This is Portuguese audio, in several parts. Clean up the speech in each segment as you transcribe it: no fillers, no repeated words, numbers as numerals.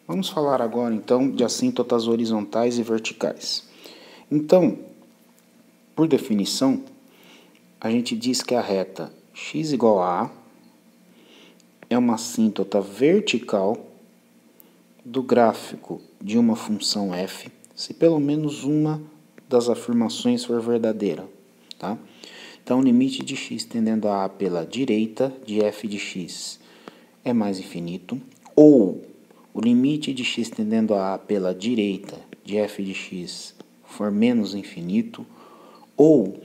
Vamos falar agora, então, de assíntotas horizontais e verticais. Então, por definição, a gente diz que a reta x igual a é uma assíntota vertical do gráfico de uma função f, se pelo menos uma das afirmações for verdadeira. Tá? Então, o limite de x tendendo a pela direita de f de x é mais infinito, ou o limite de x tendendo a pela direita de f de x for menos infinito, ou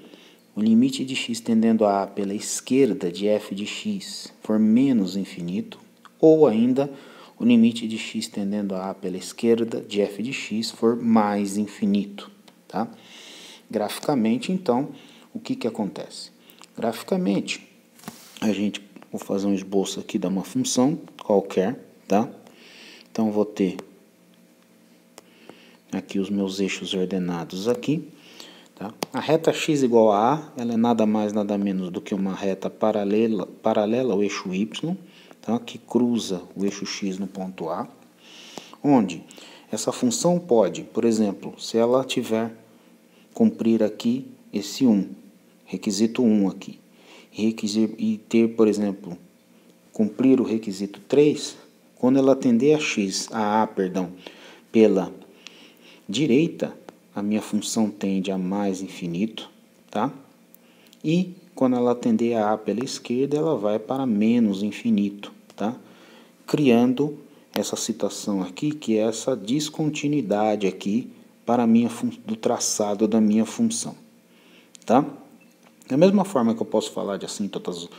o limite de x tendendo a pela esquerda de f de x for menos infinito, ou ainda o limite de x tendendo a pela esquerda de f de x for mais infinito. Tá? Graficamente, então, o que acontece? Graficamente, vou fazer um esboço aqui de uma função qualquer, tá? Então, vou ter aqui os meus eixos ordenados aqui. Tá? A reta x igual a A, ela é nada mais, nada menos do que uma reta paralela ao eixo y, tá? Que cruza o eixo x no ponto A, onde essa função pode, por exemplo, se ela tiver cumprir aqui esse 1, requisito 1 aqui, e ter, por exemplo, cumprir o requisito 3, quando ela tender a A, pela direita, a minha função tende a mais infinito, tá? E quando ela tender a pela esquerda, ela vai para menos infinito, tá? Criando essa situação aqui, que é essa descontinuidade aqui para do traçado da minha função, tá? Da mesma forma que eu posso falar de assíntotas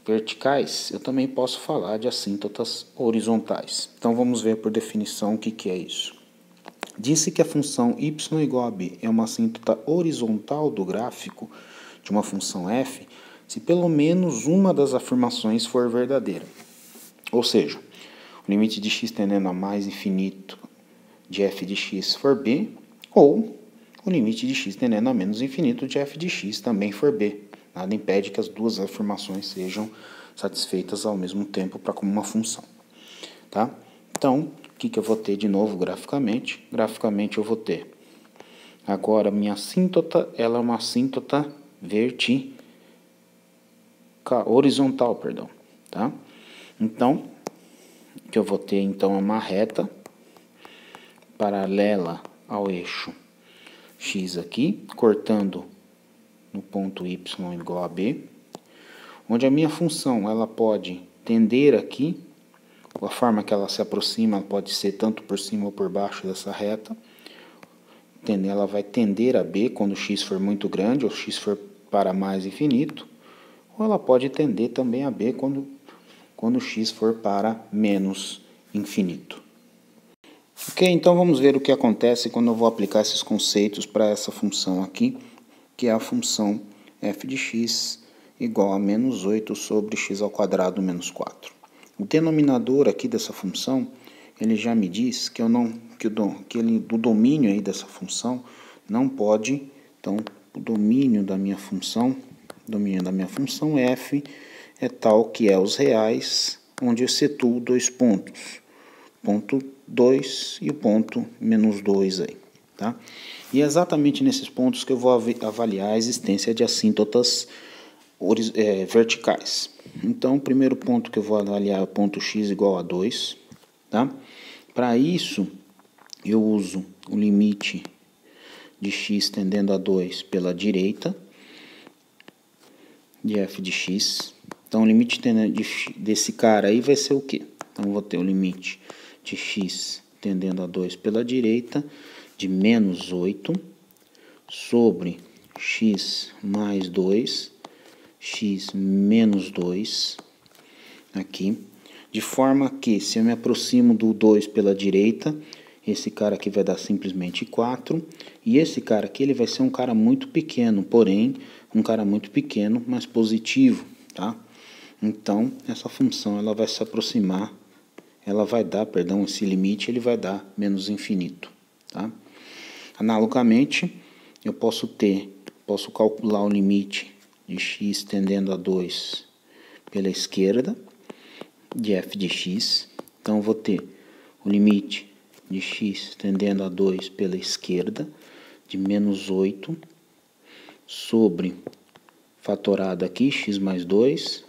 verticais, eu também posso falar de assíntotas horizontais. Então vamos ver por definição o que é isso. Disse que a função y igual a b é uma assíntota horizontal do gráfico de uma função f se pelo menos uma das afirmações for verdadeira. Ou seja, o limite de x tendendo a mais infinito de f de x for b, ou o limite de x tendendo a menos infinito de f de x também for b. Nada impede que as duas afirmações sejam satisfeitas ao mesmo tempo para como uma função. Tá? Então, o que eu vou ter de novo graficamente? Graficamente eu vou ter agora minha assíntota, ela é uma assíntota horizontal, tá? Então, o que eu vou ter então é uma reta paralela ao eixo x aqui, cortando no ponto y igual a b, onde a minha função ela pode tender aqui, a forma que ela se aproxima pode ser tanto por cima ou por baixo dessa reta. Ela vai tender a b quando x for muito grande, ou x for para mais infinito, ou ela pode tender também a b quando x for para menos infinito. Ok, então vamos ver o que acontece quando eu vou aplicar esses conceitos para essa função aqui, que é a função f de x igual a menos 8 sobre x ao quadrado menos 4. O denominador aqui dessa função, ele já me diz que do domínio aí dessa função não pode, então o domínio da minha função f é tal que é os reais, onde eu situo dois pontos, ponto 2 e o ponto menos 2 aí, tá? E é exatamente nesses pontos que eu vou avaliar a existência de assíntotas verticais. Então, o primeiro ponto que eu vou avaliar é o ponto x igual a 2. Tá? Para isso, eu uso o limite de x tendendo a 2 pela direita de f de x. Então, o limite desse cara aí vai ser o quê? Então, eu vou ter o limite de x tendendo a 2 pela direita de menos 8 sobre x mais 2, x menos 2, aqui, de forma que, se eu me aproximo do 2 pela direita, esse cara aqui vai dar simplesmente 4, e esse cara aqui ele vai ser um cara muito pequeno, porém, um cara muito pequeno, mas positivo, tá? Então, essa função ela vai se aproximar, esse limite ele vai dar menos infinito, tá? Analogamente, eu posso calcular o limite de x tendendo a 2 pela esquerda de f de x. Então, eu vou ter o limite de x tendendo a 2 pela esquerda, de menos 8, sobre fatorado aqui, x mais 2,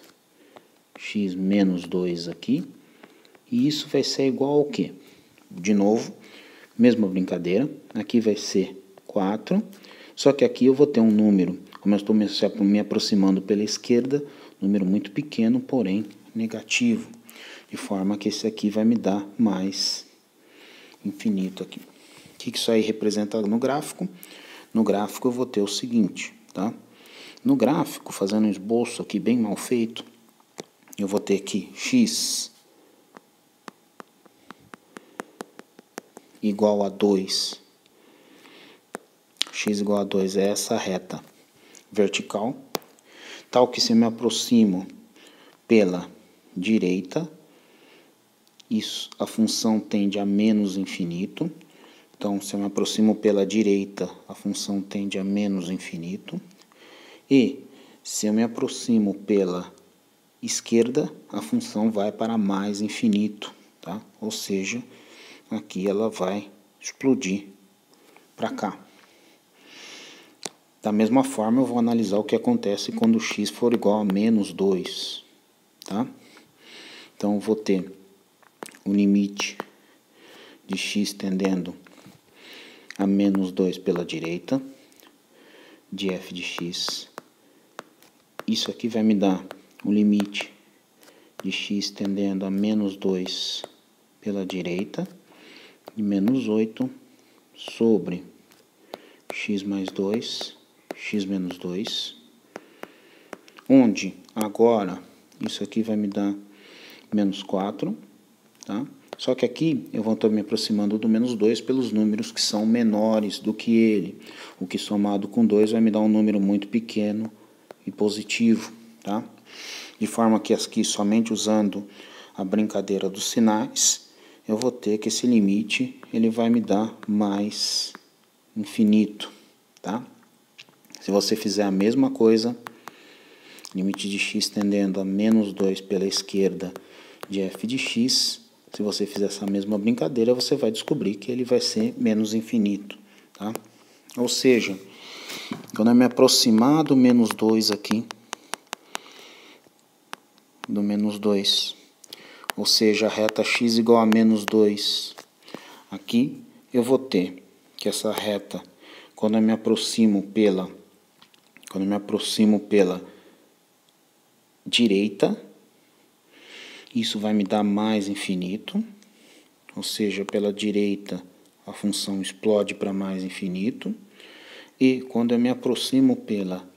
x menos 2 aqui, e isso vai ser igual ao quê? De novo, mesma brincadeira, aqui vai ser 4, só que aqui eu vou ter um número, como eu estou me aproximando pela esquerda, número muito pequeno, porém negativo, de forma que esse aqui vai me dar mais infinito aqui. O que isso aí representa no gráfico? No gráfico eu vou ter o seguinte, tá? No gráfico, fazendo um esboço aqui bem mal feito, eu vou ter aqui x igual a 2. X igual a 2 é essa reta vertical, tal que se eu me aproximo pela direita, isso, a função tende a menos infinito. Então, se eu me aproximo pela direita, a função tende a menos infinito. E se eu me aproximo pela esquerda, a função vai para mais infinito, tá? Ou seja, aqui ela vai explodir para cá. Da mesma forma, eu vou analisar o que acontece quando x for igual a menos 2, tá? Então, eu vou ter o limite de x tendendo a menos 2 pela direita, de f de x. Isso aqui vai me dar o limite de x tendendo a menos 2 pela direita, de menos 8 sobre x mais 2, x menos 2, onde agora isso aqui vai me dar menos 4, tá? Só que aqui eu vou estar me aproximando do menos 2 pelos números que são menores do que ele, o que somado com 2 vai me dar um número muito pequeno e positivo, tá? De forma que aqui, somente usando a brincadeira dos sinais, eu vou ter que esse limite ele vai me dar mais infinito, tá? Se você fizer a mesma coisa, limite de x tendendo a menos 2 pela esquerda de f de x, se você fizer essa mesma brincadeira, você vai descobrir que ele vai ser menos infinito, tá? Ou seja, quando eu me aproximar do menos 2 aqui, do menos 2, ou seja, a reta x igual a menos 2, aqui eu vou ter que essa reta, quando eu me aproximo pela direita, isso vai me dar mais infinito, ou seja, pela direita a função explode para mais infinito, e quando eu me aproximo pela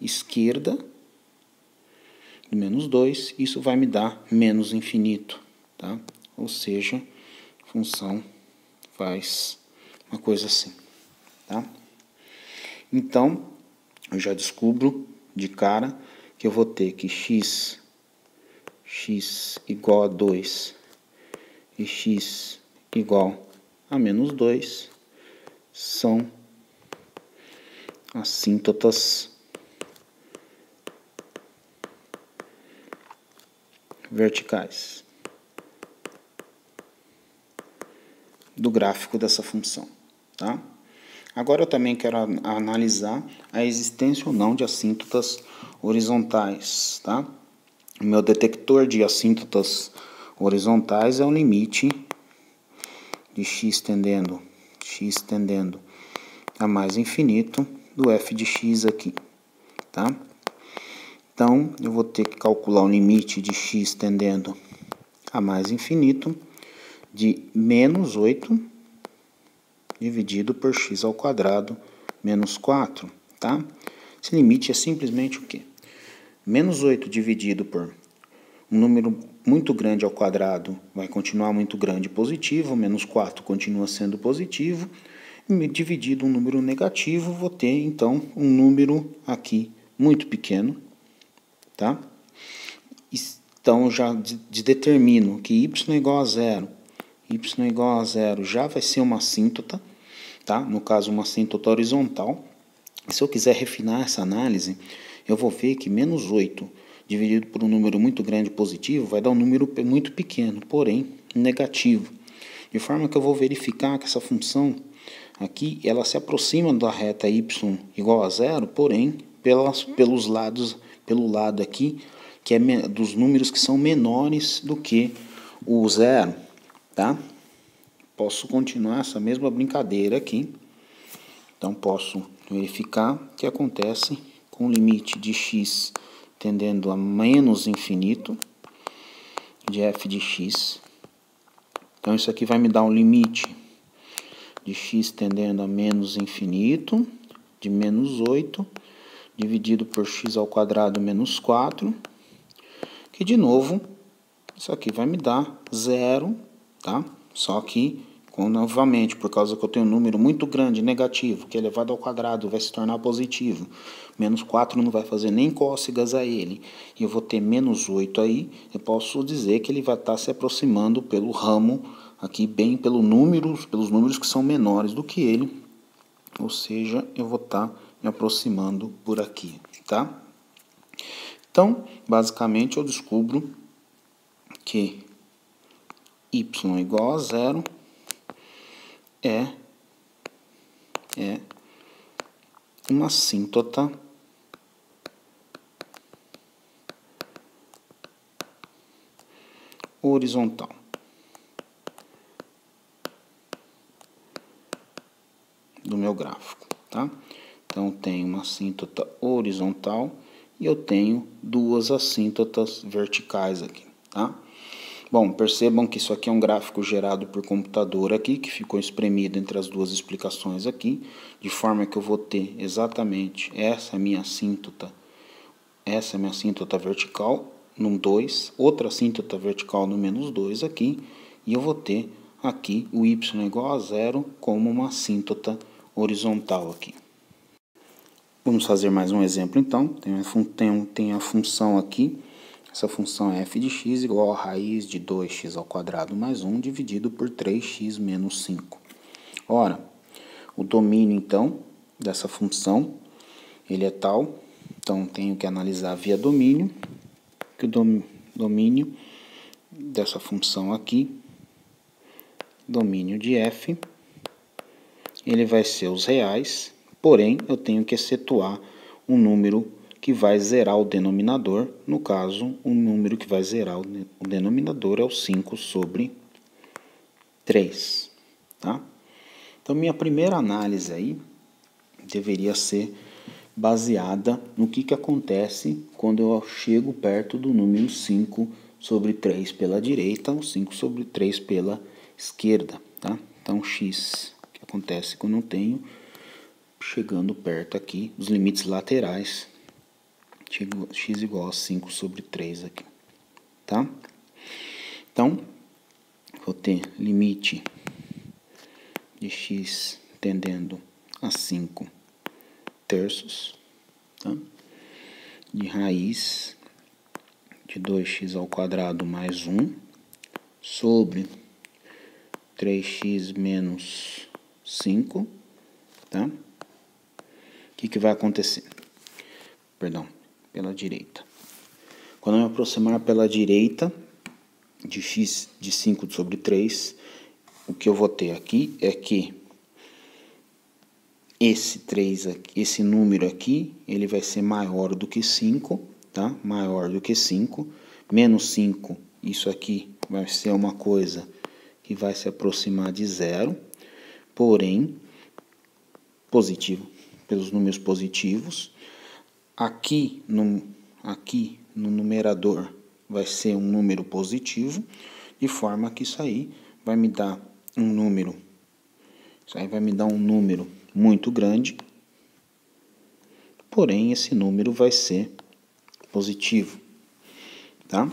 esquerda, de menos 2, isso vai me dar menos infinito, tá? Ou seja, a função faz uma coisa assim, tá? Então, eu já descubro de cara que eu vou ter que x igual a 2 e x igual a menos 2 são assíntotas verticais do gráfico dessa função, tá? Agora eu também quero analisar a existência ou não de assíntotas horizontais, tá? O meu detector de assíntotas horizontais é o limite de x tendendo a mais infinito do f de x aqui, tá? Então, eu vou ter que calcular o limite de x tendendo a mais infinito de menos 8 dividido por x ao quadrado menos 4, tá? Esse limite é simplesmente o quê? Menos 8 dividido por um número muito grande ao quadrado vai continuar muito grande positivo, menos 4 continua sendo positivo, e dividido um número negativo, vou ter então um número aqui muito pequeno, tá? Então já determino que y igual a zero já vai ser uma assíntota, tá? No caso, uma assíntota horizontal. Se eu quiser refinar essa análise, eu vou ver que menos 8 dividido por um número muito grande positivo vai dar um número muito pequeno, porém negativo. De forma que eu vou verificar que essa função aqui, ela se aproxima da reta y igual a zero, porém, pelos lados, pelo lado aqui, que é dos números que são menores do que o zero, tá? Posso continuar essa mesma brincadeira aqui. Então, posso verificar o que acontece com o limite de x tendendo a menos infinito de f de x. Então, isso aqui vai me dar um limite de x tendendo a menos infinito, de menos 8, dividido por x ao quadrado menos 4, que de novo, isso aqui vai me dar 0, tá? Só que, novamente, por causa que eu tenho um número muito grande, negativo, que elevado ao quadrado vai se tornar positivo, menos 4 não vai fazer nem cócegas a ele, e eu vou ter menos 8 aí, eu posso dizer que ele vai estar se aproximando pelo ramo, aqui bem pelos números que são menores do que ele, ou seja, eu vou estar me aproximando por aqui, tá? Então, basicamente, eu descubro que y igual a zero é uma assíntota horizontal. Do meu gráfico, tá? Então, tenho uma assíntota horizontal e eu tenho duas assíntotas verticais aqui, tá? Bom, percebam que isso aqui é um gráfico gerado por computador aqui, que ficou espremido entre as duas explicações aqui, de forma que eu vou ter exatamente essa é a minha assíntota vertical no 2, outra assíntota vertical no menos 2 aqui, e eu vou ter aqui o y igual a zero como uma assíntota horizontal aqui. Vamos fazer mais um exemplo então. Tem a função aqui, essa função é f de x igual a raiz de 2x ao quadrado mais 1 dividido por 3x menos 5. Ora, o domínio então dessa função, ele é tal, então tenho que analisar via domínio, que o domínio dessa função aqui, domínio de f, ele vai ser os reais, porém eu tenho que excetuar um número que vai zerar o denominador, no caso, o número que vai zerar o denominador é o 5 sobre 3, tá? Então, minha primeira análise aí deveria ser baseada no que acontece quando eu chego perto do número 5 sobre 3 pela direita ou 5 sobre 3 pela esquerda, tá? Então, x, o que acontece quando eu tenho chegando perto aqui dos limites laterais, x igual a 5 sobre 3 aqui, tá? Então, vou ter limite de x tendendo a 5 terços, tá? De raiz de 2x ao quadrado mais 1 sobre 3x menos 5, tá? O que vai acontecer? Perdão, pela direita. Quando eu me aproximar pela direita de x de 5 sobre 3, o que eu vou ter aqui é que esse número aqui, ele vai ser maior do que 5, tá? Maior do que 5, menos 5, isso aqui vai ser uma coisa que vai se aproximar de zero, porém, positivo, pelos números positivos. Aqui no numerador vai ser um número positivo, de forma que isso aí vai me dar um número, muito grande, porém esse número vai ser positivo, tá?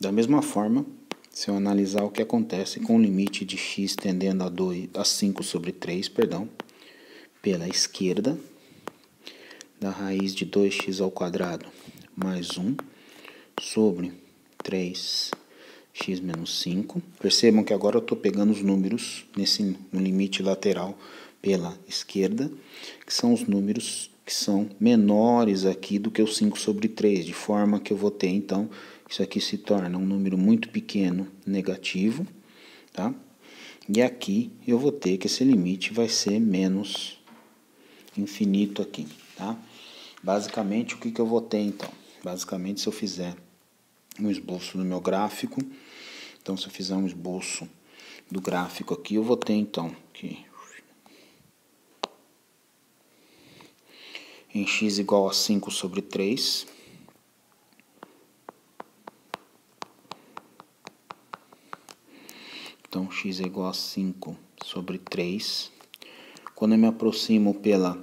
Da mesma forma, se eu analisar o que acontece com o limite de x tendendo a 5 sobre 3, pela esquerda, da raiz de 2x ao quadrado mais 1 sobre 3x menos 5. Percebam que agora eu estou pegando os números no limite lateral pela esquerda, que são os números que são menores aqui do que o 5 sobre 3, de forma que eu vou ter, então, isso aqui se torna um número muito pequeno negativo, tá? E aqui eu vou ter que esse limite vai ser menos infinito aqui, tá? Basicamente, o que que eu vou ter então? Basicamente, se eu fizer um esboço do meu gráfico, então se eu fizer um esboço do gráfico aqui, eu vou ter então que em x igual a 5 sobre 3, então x é igual a 5 sobre 3. Quando eu me aproximo pela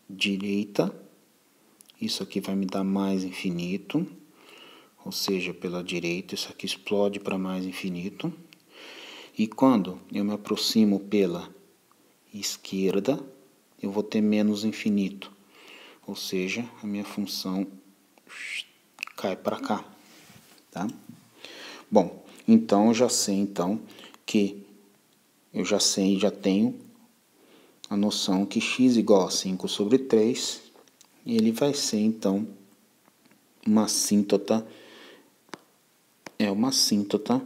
direita, isso aqui vai me dar mais infinito, ou seja, pela direita, isso aqui explode para mais infinito. E quando eu me aproximo pela esquerda, eu vou ter menos infinito, ou seja, a minha função cai para cá, tá? Bom, então eu já sei então que já tenho a noção que x igual a 5 sobre 3, e ele vai ser uma assíntota, uma assíntota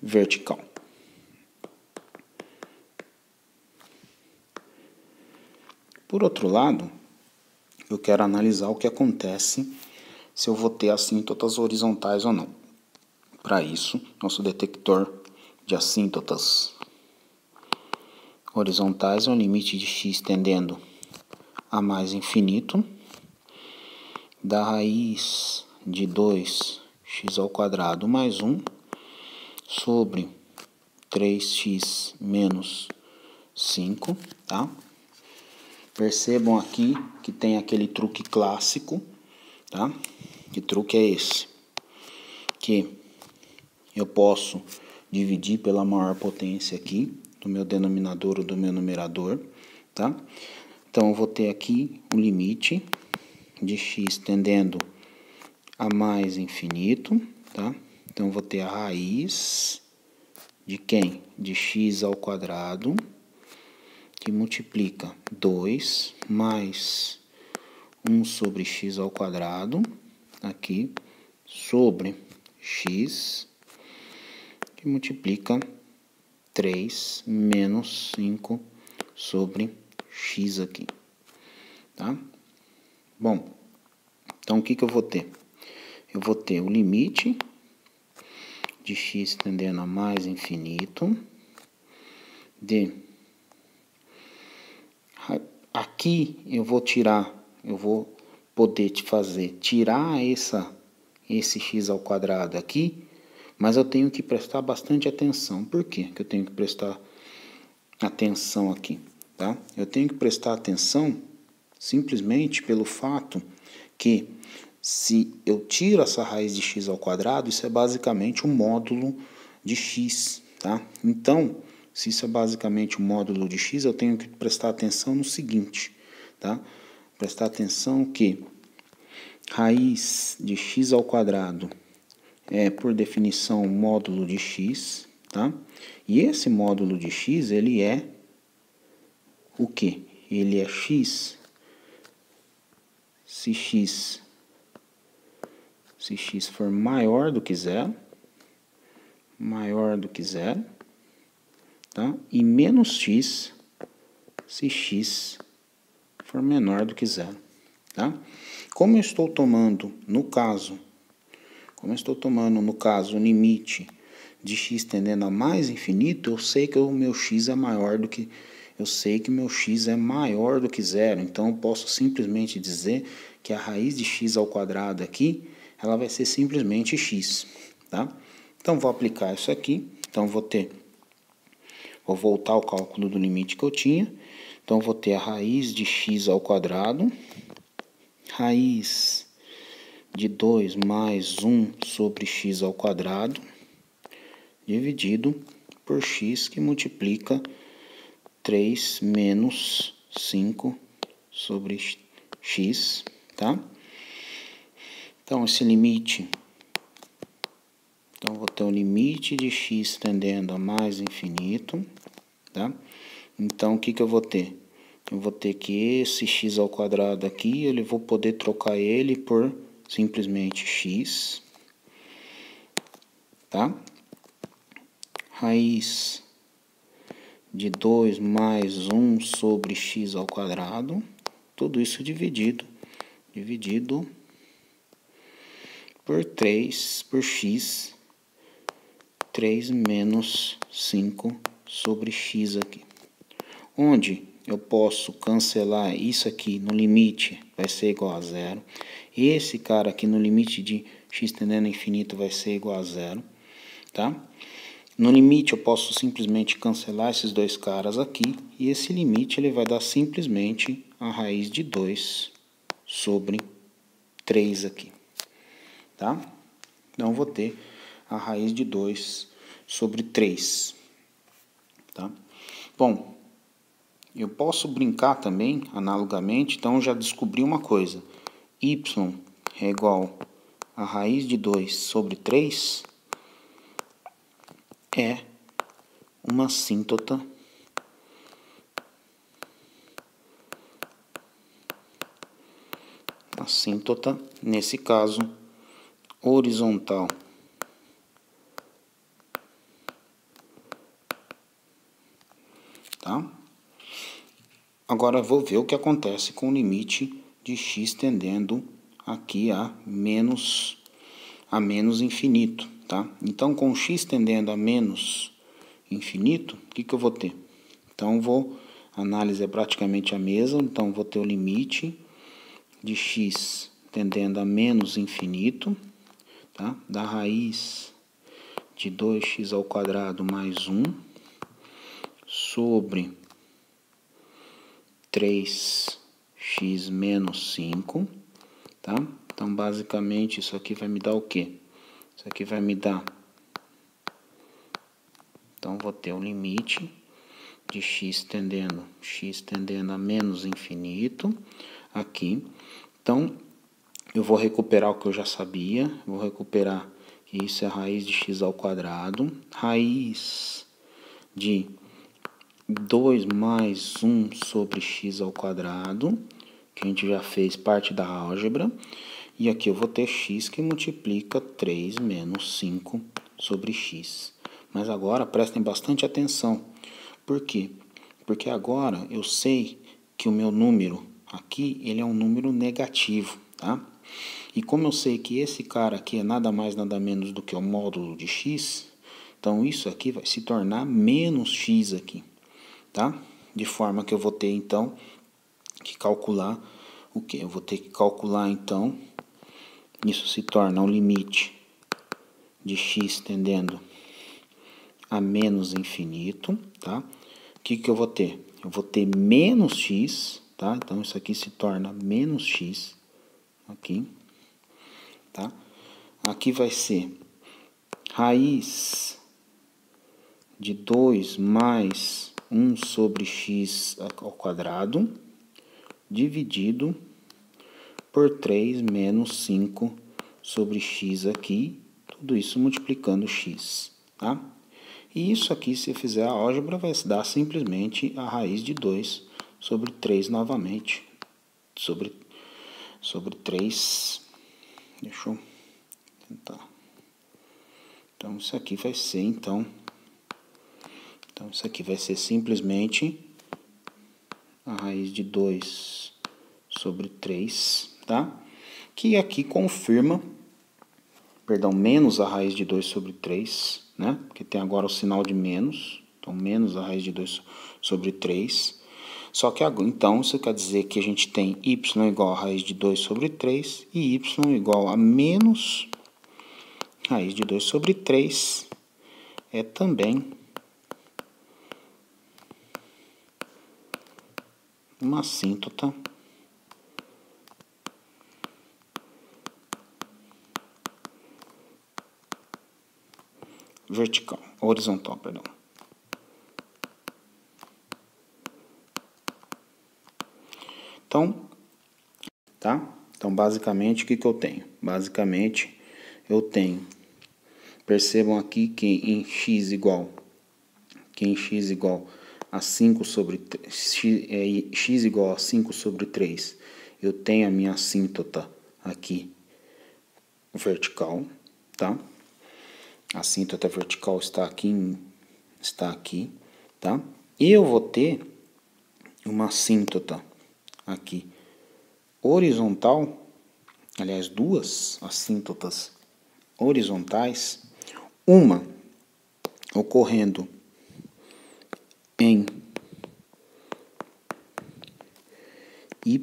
vertical. Por outro lado, eu quero analisar o que acontece se eu vou ter assíntotas horizontais ou não. Para isso, nosso detector de assíntotas horizontais é o limite de x tendendo a mais infinito da raiz de 2x ao quadrado mais 1 sobre 3x menos 5, tá? Percebam aqui que tem aquele truque clássico, tá? Que truque é esse? Que eu posso dividir pela maior potência aqui, do meu denominador ou do meu numerador, tá? Então, eu vou ter aqui o limite de x tendendo a mais infinito, tá? Então, eu vou ter a raiz de quem? De x ao quadrado, que multiplica 2 mais 1 sobre x ao quadrado, aqui, sobre x, que multiplica 3 menos 5 sobre x aqui, tá? Bom, então o que que eu vou ter? Eu vou ter o limite de x tendendo a mais infinito de... Aqui eu vou poder tirar esse x ao quadrado aqui, mas eu tenho que prestar bastante atenção. Por quê que eu tenho que prestar atenção aqui? Tá? Eu tenho que prestar atenção simplesmente pelo fato que se eu tiro essa raiz de x ao quadrado, isso é basicamente um módulo de x. Tá? Então, se isso é basicamente um módulo de x, eu tenho que prestar atenção no seguinte, tá? Prestar atenção que raiz de x ao quadrado é, por definição, um módulo de x, tá? E esse módulo de x, ele é o quê? Ele é x se x for maior do que zero, tá? E menos x se x for menor do que zero, tá? Como eu estou tomando no caso o limite de x tendendo a mais infinito, eu sei que o meu x é maior do que zero. Então eu posso simplesmente dizer que a raiz de x ao quadrado aqui, ela vai ser simplesmente x, tá? Então vou aplicar isso aqui. Então vou voltar ao cálculo do limite que eu tinha. Então vou ter a raiz de x ao quadrado, raiz de 2 mais 1 sobre x ao quadrado, dividido por x, que multiplica 3 menos 5 sobre x, tá? Então, esse limite... Então, vou ter o limite de x tendendo a mais infinito, tá? Então, o que eu vou ter? Eu vou ter que esse x ao quadrado aqui, eu vou poder trocar ele por simplesmente x, tá? Raiz de 2 mais 1 sobre x ao quadrado, tudo isso dividido por 3 por x, 3 menos 5 sobre x aqui. Onde eu posso cancelar isso aqui no limite, vai ser igual a zero. Esse cara aqui no limite de x tendendo a infinito vai ser igual a zero, tá? No limite eu posso simplesmente cancelar esses dois caras aqui, e esse limite ele vai dar simplesmente a raiz de 2 sobre 3 aqui, tá? Então eu vou ter a raiz de 2 sobre 3, tá? Bom, eu posso brincar também, analogamente, então eu já descobri uma coisa. Y é igual a raiz de 2 sobre 3 é uma assíntota nesse caso, horizontal. Tá? Agora eu vou ver o que acontece com o limite de x tendendo aqui a menos infinito, tá? Então, com x tendendo a menos infinito, o que eu vou ter? Então, a análise é praticamente a mesma, então vou ter o limite de x tendendo a menos infinito, tá? Da raiz de 2x ao quadrado mais 1 sobre 3x menos 5, tá? Então, basicamente, isso aqui vai me dar o quê? Isso aqui vai me dar... Então, vou ter o limite de x tendendo a menos infinito aqui. Então, eu vou recuperar o que eu já sabia. Vou recuperar que isso é a raiz de x ao quadrado. Raiz de 2 mais 1 sobre x ao quadrado, que a gente já fez parte da álgebra. E aqui eu vou ter x que multiplica 3 menos 5 sobre x. Mas agora prestem bastante atenção. Por quê? Porque agora eu sei que o meu número aqui, ele é um número negativo, tá? E como eu sei que esse cara aqui é nada mais, nada menos do que o módulo de x, então isso aqui vai se tornar menos x aqui, tá? De forma que eu vou ter, então, que calcular o quê? Eu vou ter que calcular, então, isso se torna o limite de x tendendo a menos infinito, tá? O que eu vou ter? Eu vou ter menos x, tá? Então, isso aqui se torna menos x, aqui, tá? Aqui vai ser raiz de 2 mais 1 sobre x ao quadrado, dividido por 3 menos 5 sobre x aqui, tudo isso multiplicando x, tá? E isso aqui, se fizer a álgebra, vai dar simplesmente a raiz de 2 sobre 3 novamente, sobre 3, deixa eu tentar. Então, isso aqui vai ser, então isso aqui vai ser simplesmente a raiz de 2 sobre 3, tá? Que aqui confirma, menos a raiz de 2 sobre 3, né? Porque tem agora o sinal de menos, então menos a raiz de 2 sobre 3. Só que então isso quer dizer que a gente tem y igual a raiz de 2 sobre 3 e y igual a menos raiz de 2 sobre 3 é também uma assíntota horizontal, perdão. Então, tá? Então, basicamente, o que eu tenho? Basicamente, eu tenho, percebam aqui que em x igual a 5 sobre x igual a 5 sobre 3, eu tenho a minha assíntota aqui vertical, tá? A assíntota vertical está aqui, tá? E eu vou ter uma assíntota aqui horizontal, aliás, duas assíntotas horizontais, uma ocorrendo em y,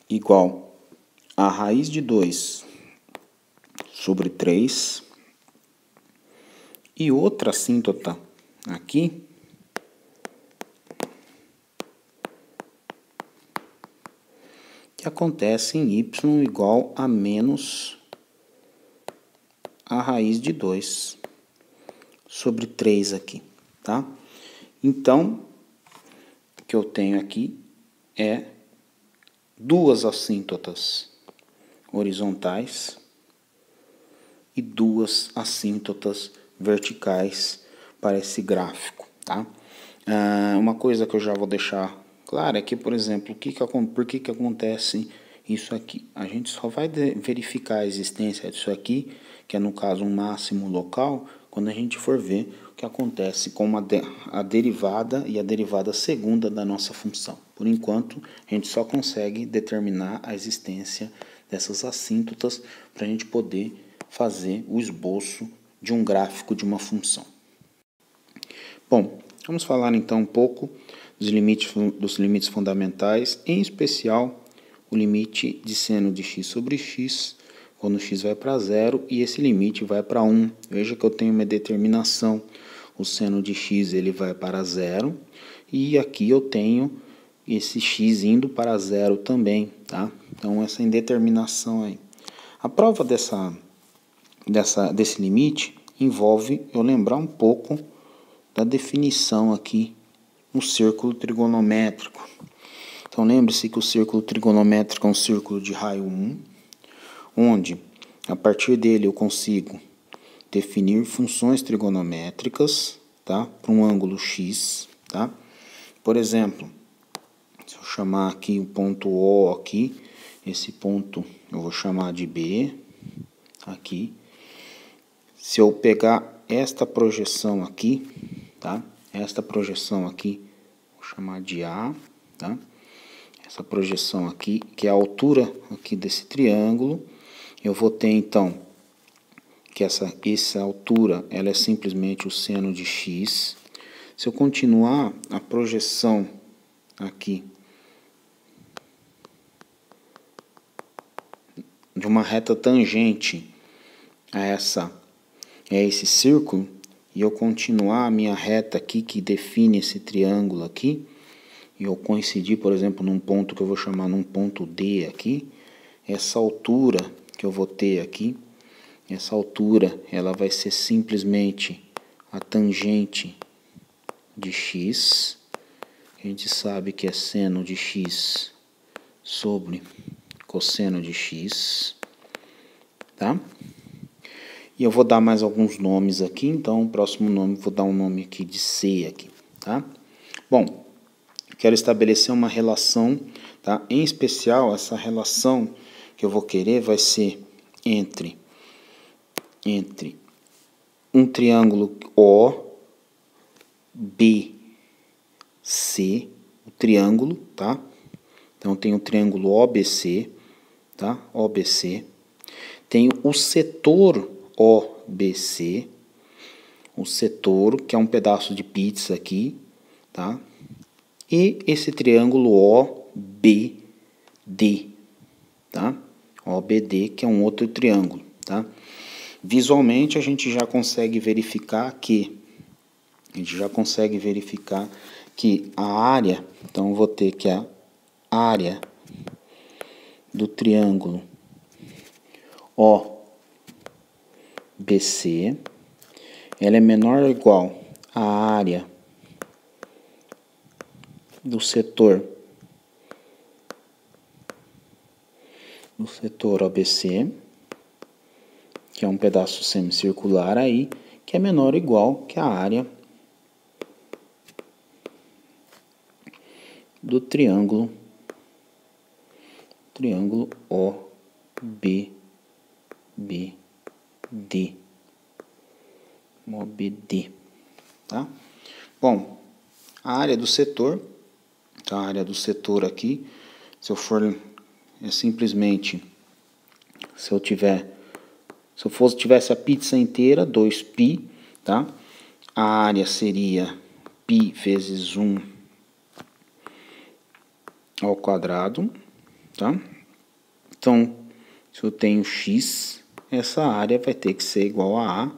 igual a raiz de 2 sobre 3, e outra assíntota aqui que acontece em y igual a menos a raiz de 2 sobre 3 aqui, tá? Então, o que eu tenho aqui é duas assíntotas horizontais e duas assíntotas verticais para esse gráfico, tá? Uma coisa que eu já vou deixar clara é que, por exemplo, por que acontece isso aqui? A gente só vai verificar a existência disso aqui, que é no caso um máximo local, quando a gente for ver o que acontece com a derivada e a derivada segunda da nossa função. Por enquanto, a gente só consegue determinar a existência dessas assíntotas para a gente poder fazer o esboço de um gráfico de uma função. Bom, vamos falar então um pouco dos limites fundamentais, em especial o limite de seno de x sobre x, quando x vai para 0 e esse limite vai para 1. Veja que eu tenho uma determinação, o seno de x ele vai para 0 e aqui eu tenho esse x indo para 0 também, tá? Então essa indeterminação aí. A prova desse limite envolve eu lembrar um pouco da definição aqui no círculo trigonométrico. Então lembre-se que o círculo trigonométrico é um círculo de raio 1, onde a partir dele eu consigo definir funções trigonométricas, tá? Para um ângulo x, tá? Por exemplo, se eu chamar aqui o ponto O aqui, esse ponto eu vou chamar de B, aqui. Se eu pegar esta projeção aqui, tá? Esta projeção aqui, vou chamar de A, tá? Essa projeção aqui, que é a altura aqui desse triângulo, eu vou ter então que essa altura ela é simplesmente o seno de x. Se eu continuar a projeção aqui de uma reta tangente a esse círculo, e eu continuar a minha reta aqui que define esse triângulo aqui, e eu coincidir, por exemplo, num ponto que eu vou chamar num ponto D aqui, essa altura que eu vou ter aqui, essa altura ela vai ser simplesmente a tangente de x. A gente sabe que é seno de x sobre cosseno de x, tá? E eu vou dar mais alguns nomes aqui, então o próximo nome vou dar um nome aqui de C aqui, tá? Bom, quero estabelecer uma relação, tá? Em especial, essa relação que eu vou querer vai ser entre um triângulo OBC, o triângulo, tá? Então tem o triângulo OBC, tá? OBC. Tem o setor OBC, o setor, que é um pedaço de pizza aqui, tá? E esse triângulo OBD, tá? OBD, que é um outro triângulo, tá? Visualmente a gente já consegue verificar que a área, então eu vou ter que a área do triângulo OBC, ela é menor ou igual à área do setor OBC, que é um pedaço semicircular aí, que é menor ou igual que a área do triângulo OBD. OBD, tá? Bom, a área do setor, tá? A área do setor aqui, se eu for simplesmente, se eu tivesse a pizza inteira, 2π, tá? A área seria π vezes 1 ao quadrado, tá? Então, se eu tenho x, essa área vai ter que ser igual a A,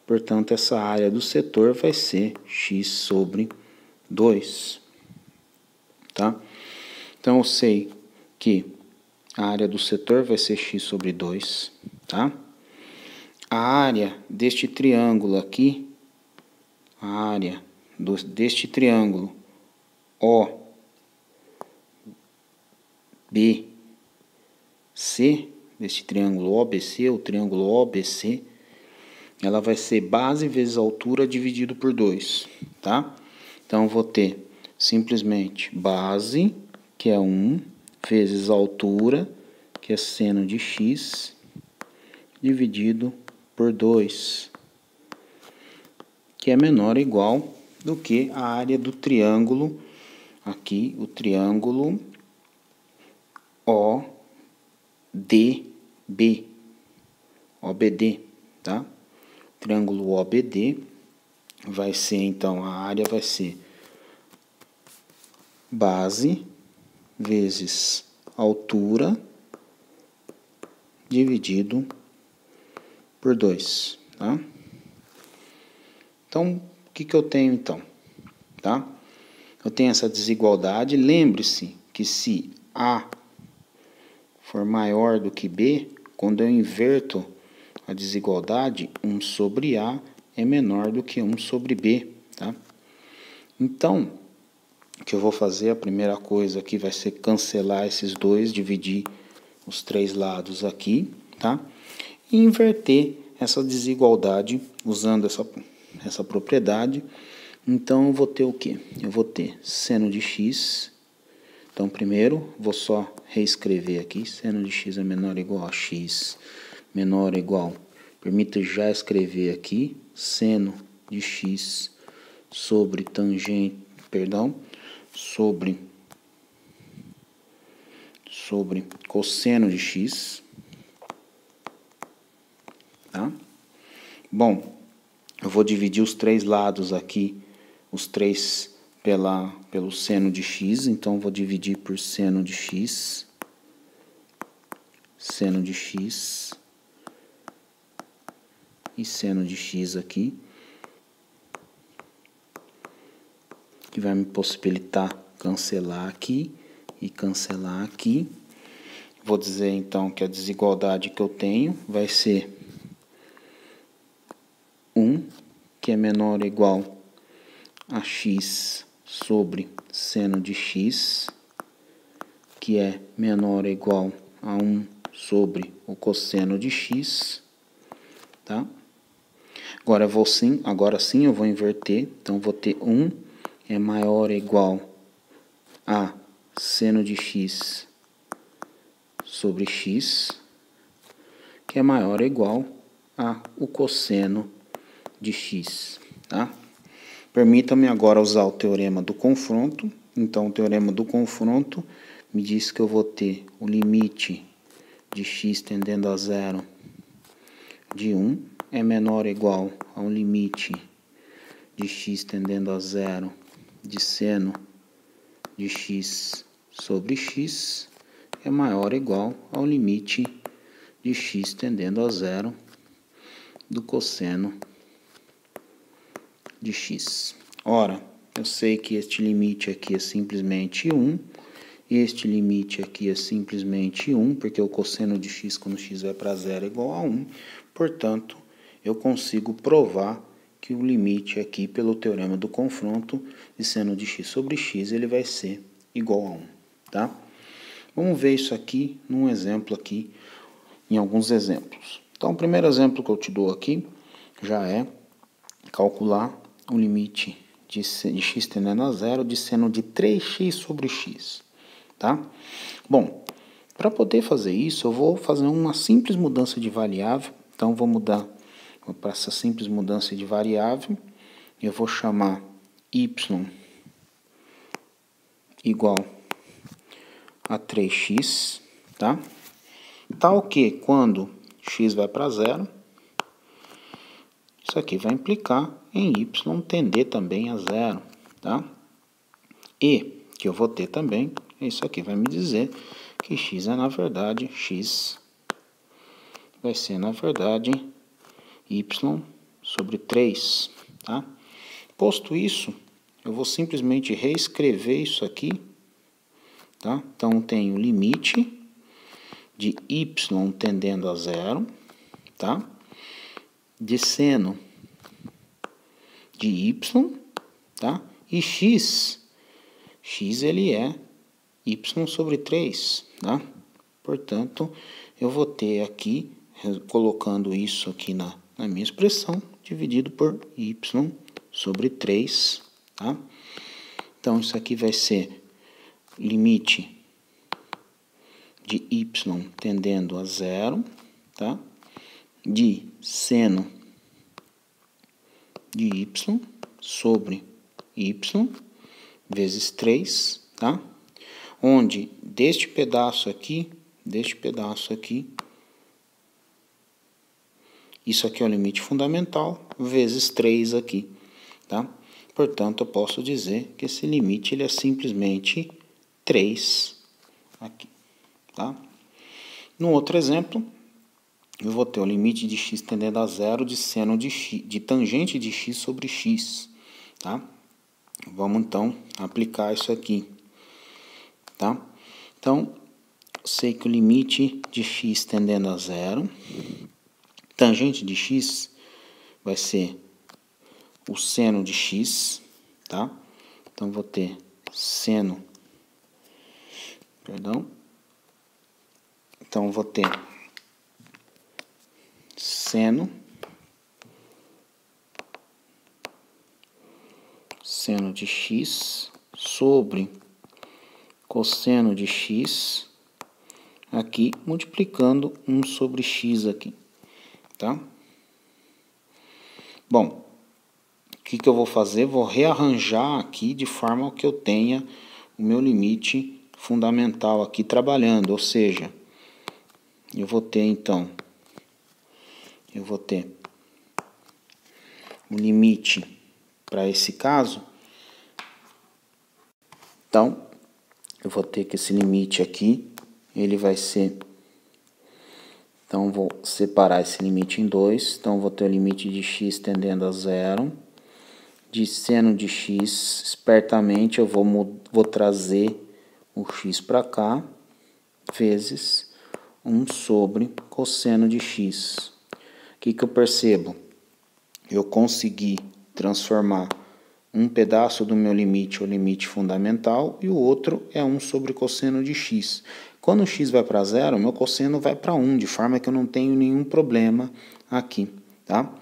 portanto, essa área do setor vai ser x sobre 2, tá? Então, eu sei que a área do setor vai ser x sobre 2, tá? A área deste triângulo aqui, a área deste triângulo OBC, deste triângulo OBC, o triângulo OBC, ela vai ser base vezes altura dividido por 2, tá? Então, eu vou ter simplesmente base, que é 1, vezes altura, que é seno de x, dividido por 2, que é menor ou igual do que a área do triângulo, aqui, o triângulo OBD, tá? Triângulo OBD vai ser, então, a área vai ser base vezes altura dividido por 2, tá? Então, o que eu tenho, então? Tá? Eu tenho essa desigualdade. Lembre-se que se A for maior do que B, quando eu inverto a desigualdade, 1 sobre A é menor do que 1 sobre B, tá? Então, o que eu vou fazer, a primeira coisa aqui vai ser cancelar esses dois, dividir os 3 lados aqui, tá? E inverter essa desigualdade usando essa propriedade. Então, eu vou ter o quê? Eu vou ter seno de x. Então, primeiro, vou só reescrever aqui. Seno de x é menor ou igual a x, menor ou igual. Permita já escrever aqui, seno de x sobre tangente, sobre cosseno de x, tá? Bom, eu vou dividir os 3 lados aqui, os 3 pelo seno de x, então vou dividir por seno de x e seno de x aqui, que vai me possibilitar cancelar aqui e cancelar aqui. Vou dizer então que a desigualdade que eu tenho vai ser 1, que é menor ou igual a x sobre seno de x, que é menor ou igual a 1 sobre o cosseno de x, tá? Agora sim eu vou inverter, então vou ter 1 é maior ou igual a seno de x sobre x, que é maior ou igual a o cosseno de x, tá? Permita-me agora usar o teorema do confronto. Então, o teorema do confronto me diz que eu vou ter o limite de x tendendo a 0 de 1 é menor ou igual ao limite de x tendendo a 0 de seno de x sobre x, é maior ou igual ao limite de x tendendo a 0 do cosseno de x. Ora, eu sei que este limite aqui é simplesmente 1, este limite aqui é simplesmente 1, porque o cosseno de x quando x vai para 0 é igual a 1, portanto, eu consigo provar que o limite aqui, pelo teorema do confronto, de seno de x sobre x, ele vai ser igual a 1, tá? Vamos ver isso aqui num exemplo aqui, em alguns exemplos. Então, o primeiro exemplo que eu te dou aqui já é calcular o limite de x tendendo a zero de seno de 3x sobre x, tá? Bom, para poder fazer isso, eu vou fazer uma simples mudança de variável. Então, vou mudar para essa simples mudança de variável. Eu vou chamar y igual a 3x, tá? Tal que quando x vai para zero, isso aqui vai implicar em y tender também a zero, tá? E que eu vou ter também, isso aqui vai me dizer que x é na verdade, x vai ser na verdade y sobre 3, tá? Posto isso, eu vou simplesmente reescrever isso aqui, tá? Então, tenho limite de y tendendo a zero, tá? De seno de y, tá? E x ele é y sobre 3, tá? Portanto, eu vou ter aqui, colocando isso aqui na minha expressão, dividido por y sobre 3, tá? Então, isso aqui vai ser limite de y tendendo a zero, tá? De seno de y sobre y vezes 3, tá? Onde deste pedaço aqui, isso aqui é o limite fundamental, vezes 3 aqui, tá? Portanto, eu posso dizer que esse limite ele é simplesmente 3 aqui, tá? No outro exemplo, eu vou ter o limite de x tendendo a zero de seno de x, de tangente de x sobre x, tá? Vamos então aplicar isso aqui, tá? Então, sei que o limite de x tendendo a zero, tangente de x vai ser o seno de x, tá? Então, vou ter seno, então vou ter seno de x sobre cosseno de x aqui, multiplicando 1 sobre x aqui, tá? Bom, o que eu vou fazer? Vou rearranjar aqui de forma que eu tenha o meu limite fundamental aqui trabalhando, ou seja, eu vou ter então, o limite para esse caso. Então, eu vou ter que esse limite aqui, ele vai ser... Então, vou separar esse limite em dois. Então, vou ter o limite de x tendendo a zero. De seno de x, espertamente, eu vou trazer o x para cá, vezes 1 sobre cosseno de x. O que eu percebo? Eu consegui transformar um pedaço do meu limite, o limite fundamental, e o outro é 1 sobre cosseno de x. Quando o x vai para zero, meu cosseno vai para 1, de forma que eu não tenho nenhum problema aqui, tá?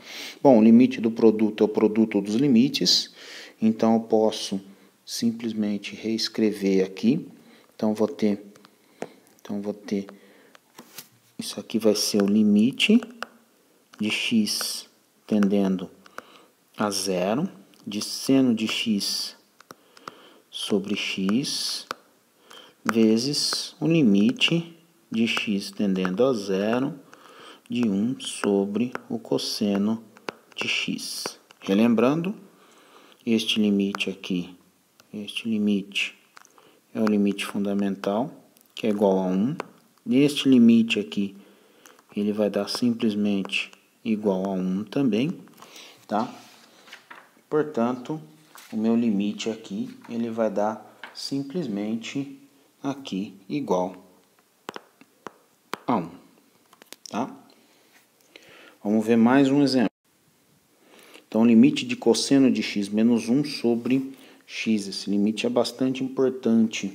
Bom, o limite do produto é o produto dos limites, então eu posso simplesmente reescrever aqui. Então, vou ter, isso aqui vai ser o limite de x tendendo a zero, de seno de x sobre x, vezes o limite de x tendendo a zero, de 1 sobre o cosseno de x. Relembrando, este limite aqui, este limite é o limite fundamental, que é igual a 1. Neste limite aqui, ele vai dar simplesmente igual a 1 também, tá? Portanto, o meu limite aqui, ele vai dar simplesmente aqui igual a 1, tá? Vamos ver mais um exemplo. Então, o limite de cosseno de x menos 1 sobre x. Esse limite é bastante importante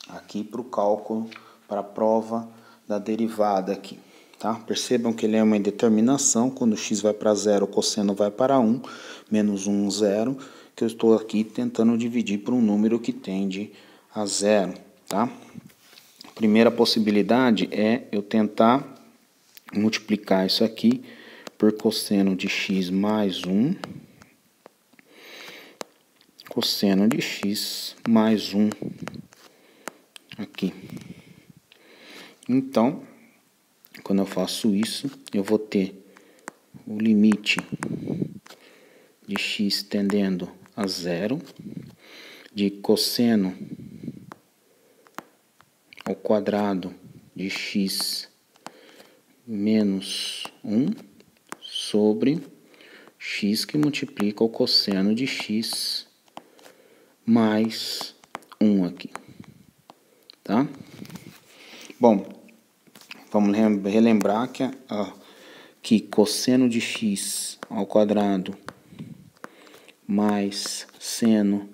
aqui para o cálculo, para a prova da derivada aqui, tá? Percebam que ele é uma indeterminação, quando x vai para 0, o cosseno vai para 1, menos 1, 0, que eu estou aqui tentando dividir por um número que tende a 0, tá? A primeira possibilidade é eu tentar multiplicar isso aqui por cosseno de x mais 1, cosseno de x mais 1 aqui. Então, quando eu faço isso, eu vou ter o limite de x tendendo a 0, de cosseno ao quadrado de x menos 1 sobre x que multiplica o cosseno de x mais 1 aqui, tá? Bom, vamos relembrar que cosseno de x ao quadrado mais seno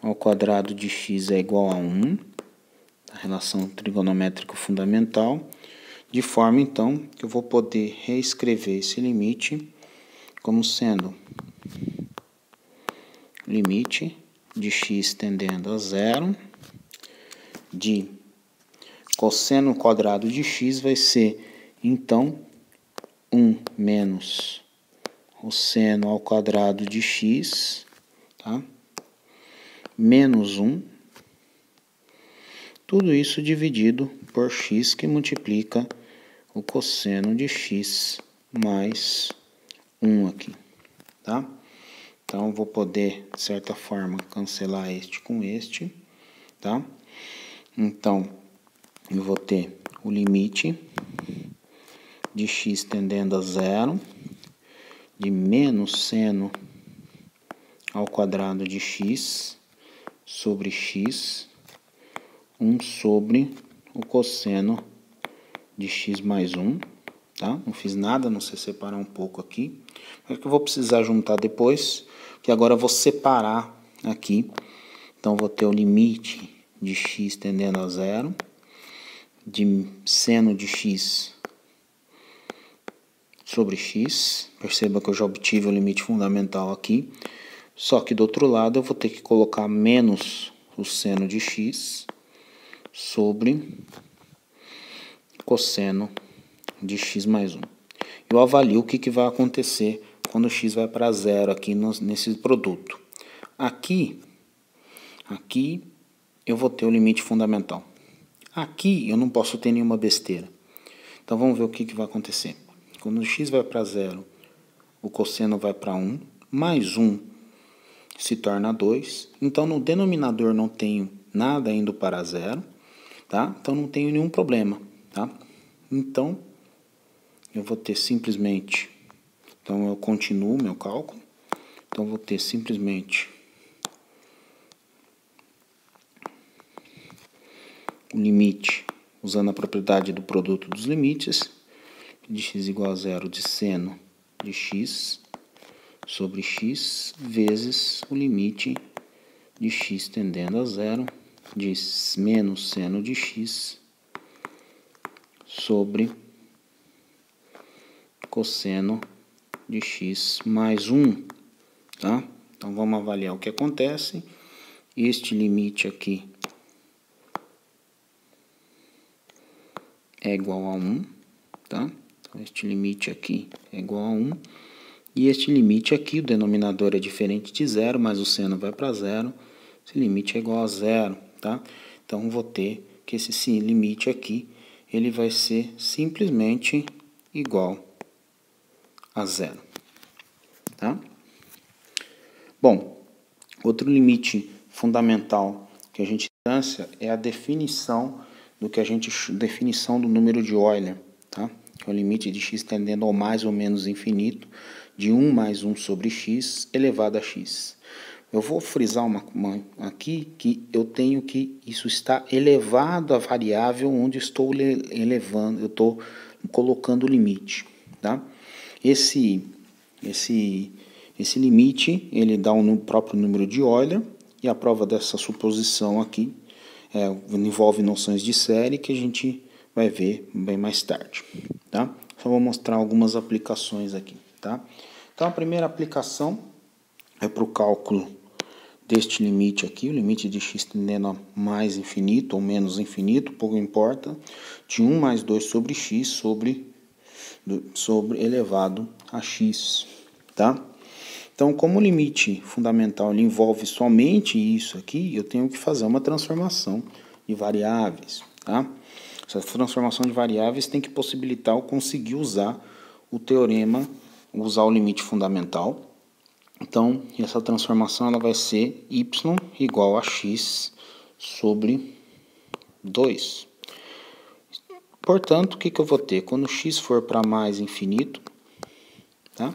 ao quadrado de x é igual a 1, a relação trigonométrica fundamental, de forma, então, que eu vou poder reescrever esse limite como sendo limite de x tendendo a 0, de cosseno quadrado de x vai ser, então, 1 menos o seno ao quadrado de x, tá? Menos 1, tudo isso dividido por x que multiplica o cosseno de x mais 1 aqui, tá? Então, eu vou poder, de certa forma, cancelar este com este, tá? Então, eu vou ter o limite de x tendendo a 0, de menos seno ao quadrado de x sobre x, 1 sobre o cosseno de x mais 1, tá? Não fiz nada, não sei separar um pouco aqui, mas que eu vou precisar juntar depois, que agora eu vou separar aqui. Então, vou ter o limite de x tendendo a 0, de seno de x sobre x. Perceba que eu já obtive o limite fundamental aqui, só que do outro lado eu vou ter que colocar menos o seno de x sobre cosseno de x mais 1. Eu avalio o que vai acontecer quando x vai para 0 aqui nesse produto. Aqui eu vou ter o limite fundamental. Aqui eu não posso ter nenhuma besteira. Então vamos ver o que vai acontecer. Quando o x vai para 0, o cosseno vai para 1, mais 1 se torna 2. Então no denominador não tenho nada indo para 0, tá? Então não tenho nenhum problema, tá? Então eu vou ter simplesmente, então eu continuo meu cálculo, então eu vou ter simplesmente o limite, usando a propriedade do produto dos limites, de x igual a 0 de seno de x sobre x, vezes o limite de x tendendo a 0 de menos seno de x sobre cosseno de x mais 1, tá? Então, vamos avaliar o que acontece. Este limite aqui é igual a 1, tá? Então, este limite aqui é igual a 1. E este limite aqui, o denominador é diferente de 0, mas o seno vai para 0. Esse limite é igual a 0, tá? Então, vou ter que esse limite aqui, ele vai ser simplesmente igual a 0, tá? Bom, outro limite fundamental que a gente distância é a definição definição do número de Euler, tá? Que é o limite de x tendendo ao mais ou menos infinito de 1 mais 1 sobre x elevado a x. Eu vou frisar aqui que eu tenho que isso está elevado à variável onde estou elevando, eu estou colocando o limite, tá? Esse limite, ele dá um próprio número de Euler, e a prova dessa suposição aqui envolve noções de série que a gente vai ver bem mais tarde, tá? Só vou mostrar algumas aplicações aqui, tá? Então, a primeira aplicação é para o cálculo deste limite aqui, o limite de x tendendo a mais infinito ou menos infinito, pouco importa, de 1 mais 2 sobre x sobre elevado a x, tá? Então, como o limite fundamental ele envolve somente isso aqui, eu tenho que fazer uma transformação de variáveis, tá? Essa transformação de variáveis tem que possibilitar eu conseguir usar o teorema, usar o limite fundamental. Então, essa transformação ela vai ser y igual a x sobre 2. Portanto, o que eu vou ter? Quando x for para mais infinito, tá?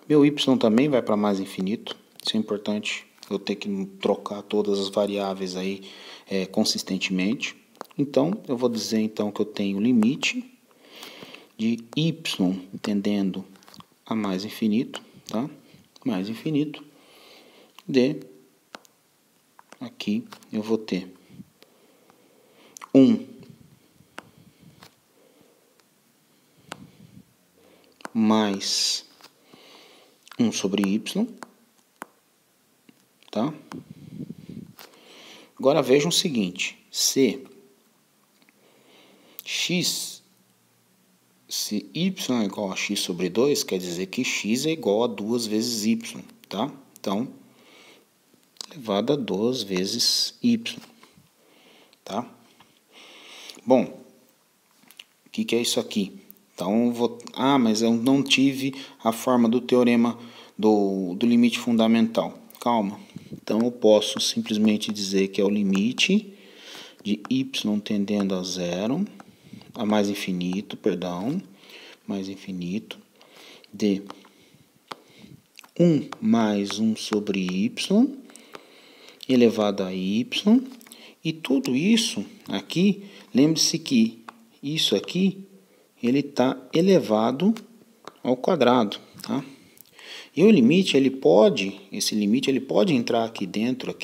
Meu y também vai para mais infinito. Isso é importante, eu ter que trocar todas as variáveis aí consistentemente. Então, eu vou dizer então que eu tenho limite de y tendendo a mais infinito, tá? Mais infinito, de aqui eu vou ter 1 mais 1 sobre y, tá? Agora vejam o seguinte, se y é igual a x sobre 2, quer dizer que x é igual a 2 vezes y, tá? Então, elevado a 2 vezes y, tá? Bom, o que é isso aqui? Então, mas eu não tive a forma do teorema do limite fundamental. Calma. Então, eu posso simplesmente dizer que é o limite de y tendendo a zero, a mais infinito, mais infinito, de 1 mais 1 sobre y, elevado a y, e tudo isso aqui, lembre-se que isso aqui, ele está elevado ao quadrado, tá? E o limite, esse limite, ele pode entrar aqui dentro,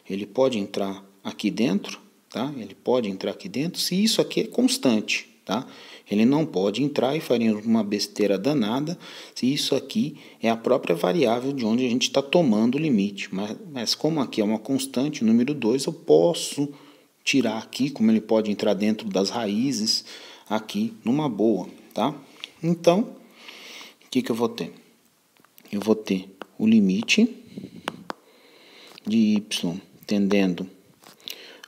ele pode entrar aqui dentro, tá? Ele pode entrar aqui dentro se isso aqui é constante, tá? Ele não pode entrar e faria uma besteira danada se isso aqui é a própria variável de onde a gente está tomando o limite. Mas como aqui é uma constante, o número 2, eu posso tirar aqui, como ele pode entrar dentro das raízes, aqui numa boa, tá? Então, o que eu vou ter? Eu vou ter o limite de y tendendo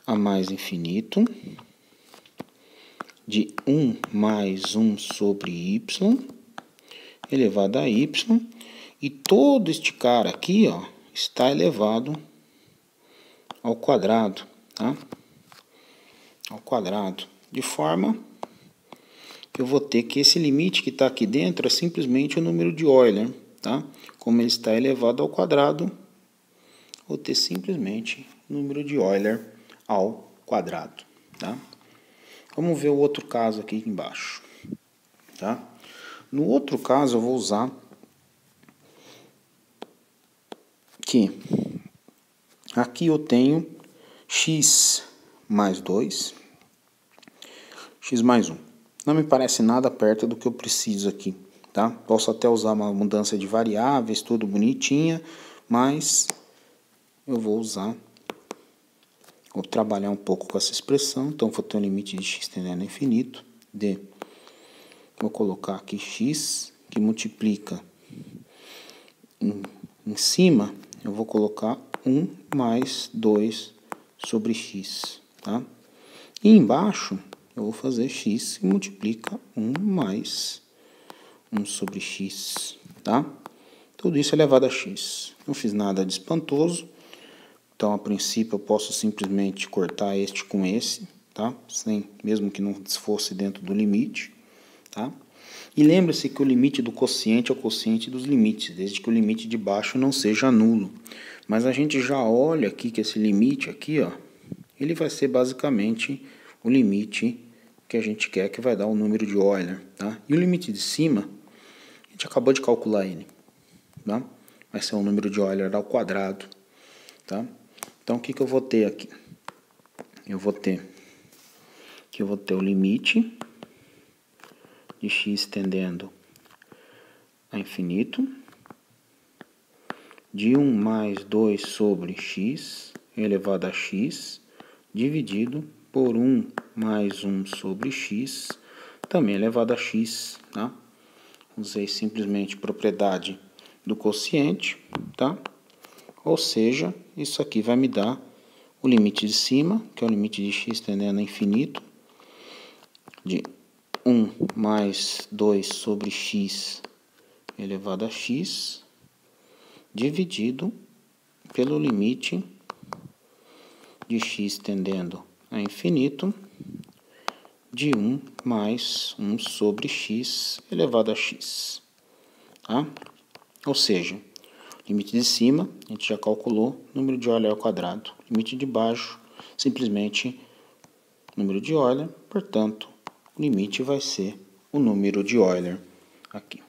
a mais infinito, de 1 mais 1 sobre y, elevado a y, e todo este cara aqui, ó, está elevado ao quadrado, tá? Ao quadrado, de forma que eu vou ter que esse limite que está aqui dentro é simplesmente o número de Euler, tá? Como ele está elevado ao quadrado, vou ter simplesmente o número de Euler ao quadrado, tá? Vamos ver o outro caso aqui embaixo, tá? No outro caso eu vou usar que aqui eu tenho x mais 2, x mais 1. Não me parece nada perto do que eu preciso aqui, tá? Posso até usar uma mudança de variáveis, tudo bonitinha, mas eu vou trabalhar um pouco com essa expressão. Então, vou ter um limite de x tendendo a infinito, vou colocar aqui x, que multiplica em cima, eu vou colocar 1 mais 2 sobre x, tá? E embaixo, eu vou fazer x que multiplica 1 mais 1 sobre x, tá? Tudo isso é elevado a x. Não fiz nada de espantoso. Então, a princípio, eu posso simplesmente cortar este com esse, tá? Mesmo que não fosse dentro do limite, tá? E lembre-se que o limite do quociente é o quociente dos limites, desde que o limite de baixo não seja nulo. Mas a gente já olha aqui que esse limite aqui, ó, ele vai ser basicamente o limite que a gente quer, que vai dar o número de Euler, tá? E o limite de cima, a gente acabou de calcular ele, tá? Vai ser o número de Euler ao quadrado, tá? Então, o que eu vou ter aqui? Eu vou ter que eu vou ter o limite de x tendendo a infinito, de 1 mais 2 sobre x elevado a x, dividido por 1 mais 1 sobre x, também elevado a x, tá? Usei simplesmente propriedade do quociente, tá? Ou seja, isso aqui vai me dar o limite de cima, que é o limite de x tendendo a infinito, de 1 mais 2 sobre x elevado a x, dividido pelo limite de x tendendo a infinito, de 1 mais 1 sobre x elevado a x. Tá? Ou seja, limite de cima, a gente já calculou, número de Euler ao quadrado. Limite de baixo, simplesmente número de Euler, portanto, o limite vai ser o número de Euler aqui.